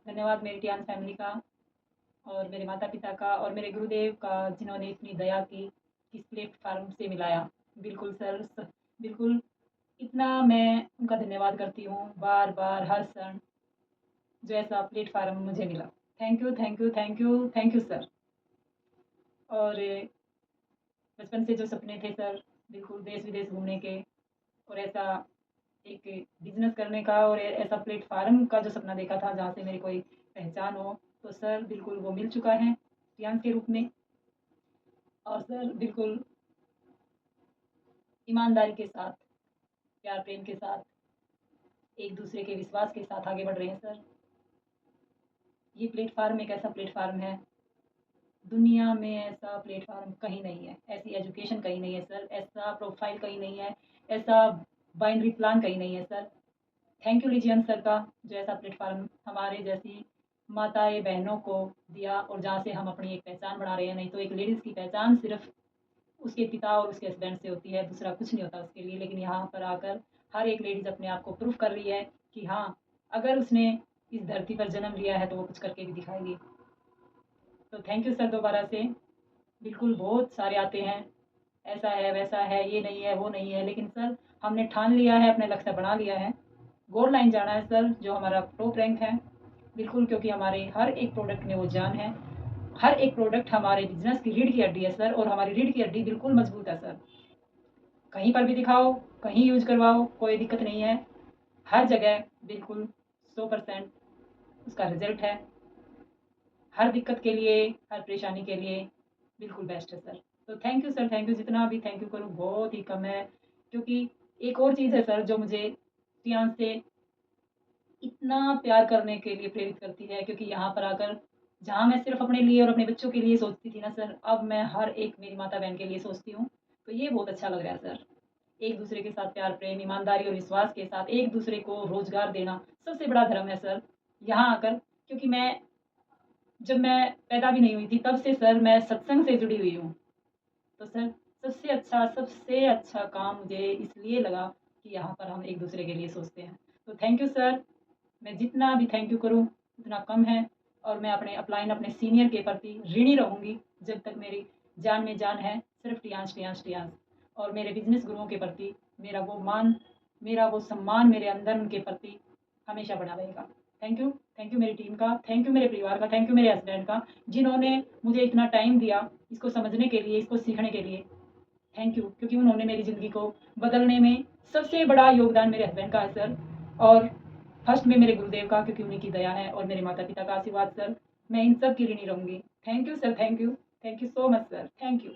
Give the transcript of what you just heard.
धन्यवाद मेरी Tian family का और मेरे माता-पिता का और मेरे गुरुदेव का, जिन्होंने इतनी दया की, इस प्लेटफ़ॉर्म से मिलाया। बिल्कुल सर, बिल्कुल इतना मैं उनका धन्यवाद करती हूँ, बार-बार हर क्षण, जो ऐसा प्लेटफ़ॉर्म मुझे मिला। Thank you, thank you, thank you, thank you sir. और बचपन से जो सपने थे सर, बिल्कुल देश-विदेश घूमने के और ऐसा एक बिज़नेस करने का और ऐसा प्लेटफ़ॉर्म का जो सपना देखा था, जहाँ से मेरी कोई पहचान हो, तो सर बिल्कुल वो मिल चुका है, रियांश के रूप में। और सर बिल्कुल ईमानदारी के साथ, प्यार-प्रेम के साथ, एक-दूसरे के विश्वास के साथ आगे बढ़ रहे हैं सर। ये प्लेटफ़ॉर्म एक ऐसा प्लेटफ़ॉर्म है, दुनिया में ऐसा प्लेटफ़ॉर्म कहीं नहीं है, ऐसी एजुकेशन कहीं नहीं है सर, ऐसा प्रोफ़ाइल कहीं नहीं है, ऐसा बाइनरी प्लान कहीं नहीं है sir. Thank you Legion sir का, जो ऐसा प्लेटफ़ॉर्म हमारे जैसी माताएँ बहनों को दिया और जहाँ से हम अपनी एक पहचान बना रहे हैं। नहीं तो एक लेडीज़ की पहचान सिर्फ़ उसके पिता और उसके हस्बैंड से होती है, दूसरा कुछ नहीं होता उसके लिए। लेकिन यहाँ पर आकर हर एक लेडीज़ अपने आप को प्रूव कर रही है कि हाँ, अगर उसने इस धरती पर जन्म लिया है, तो वो कुछ करके भी दिखाएगी। तो थैंक यू सर दोबारा से। बिल्कुल बहुत सारे आते हैं, ऐसा है, वैसा है, ये नहीं है, वो नहीं है, लेकिन सर हमने ठान लिया है, अपने लक्ष्य बना लिया है। गोल्ड लाइन जाना है सर, जो हमारा टॉप रैंक है। बिल्कुल, क्योंकि हमारे हर एक प्रोडक्ट में वो जान है। हर एक प्रोडक्ट हमारे बिज़नेस की रीढ़ की हड्डी है सर, और हमारी रीढ़ की हड्डी बिल्कुल मज़बूत है सर। कहीं पर भी दिखाओ, कहीं यूज़ करवाओ, कोई दिक्कत नहीं है। हर जगह बिल्कुल 100% उसका रिज़ल्ट है। हर दिक्कत के लिए, हर परेशानी के लिए बिल्कुल बेस्ट है सर। तो thank you sir, thank you. जितना भी थैंक यू करूँ बहुत ही कम है, क्योंकि एक और चीज़ है सर जो मुझे रियांश से इतना प्यार करने के लिए प्रेरित करती है, क्योंकि यहाँ पर आकर जहाँ मैं सिर्फ़ अपने लिए और अपने बच्चों के लिए सोचती थी ना सर, अब मैं हर एक मेरी माता-बहन के लिए सोचती हूँ। तो ये बहुत अच्छा लग रहा है सर। एक-दूसरे के साथ प्यार, प्रेम, ईमानदारी और विश्वास के साथ एक-दूसरे को रोज़गार देना सबसे बड़ा धर्म है सर। यहाँ आकर, क्योंकि मैं जब मैं पैदा भी नहीं हुई थी, तब से सर मैं सत्संग से जुड़ी हुई हूँ। तो सर सबसे अच्छा काम मुझे इसलिए लगा कि यहाँ पर हम एक-दूसरे के लिए सोचते हैं। तो थैंक यू सर। मैं जितना भी थैंक यू करूँ उतना कम है, और मैं अपने अपलाइन अपने सीनियर के प्रति ऋणी रहूँगी जब तक मेरी जान में जान है, सिर्फ़ टियांश, टियांश, टियांश। और मेरे बिज़नेस गुरुओं के प्रति मेरा वो मान, मेरा वो सम्मान मेरे अंदर उनके प्रति हमेशा बना रहेगा। थैंक यू मेरी टीम का, थैंक यू मेरे परिवार का, थैंक यू मेरे हस्बैंड का, जिन्होंने मुझे इतना टाइम दिया इसको समझने के लिए, इसको सीखने के लिए। थैंक यू, क्योंकि उन्होंने मेरी ज़िंदगी को बदलने में सबसे बड़ा योगदान मेरे हस्बैंड का है सर, और फर्स्ट में मेरे गुरुदेव का, क्योंकि उन्हीं की दया है, और मेरे माता-पिता का आशीर्वाद सर। मैं इन सब की ऋणी रहूँगी। Thank you sir, thank you. Thank you so much sir. Thank you.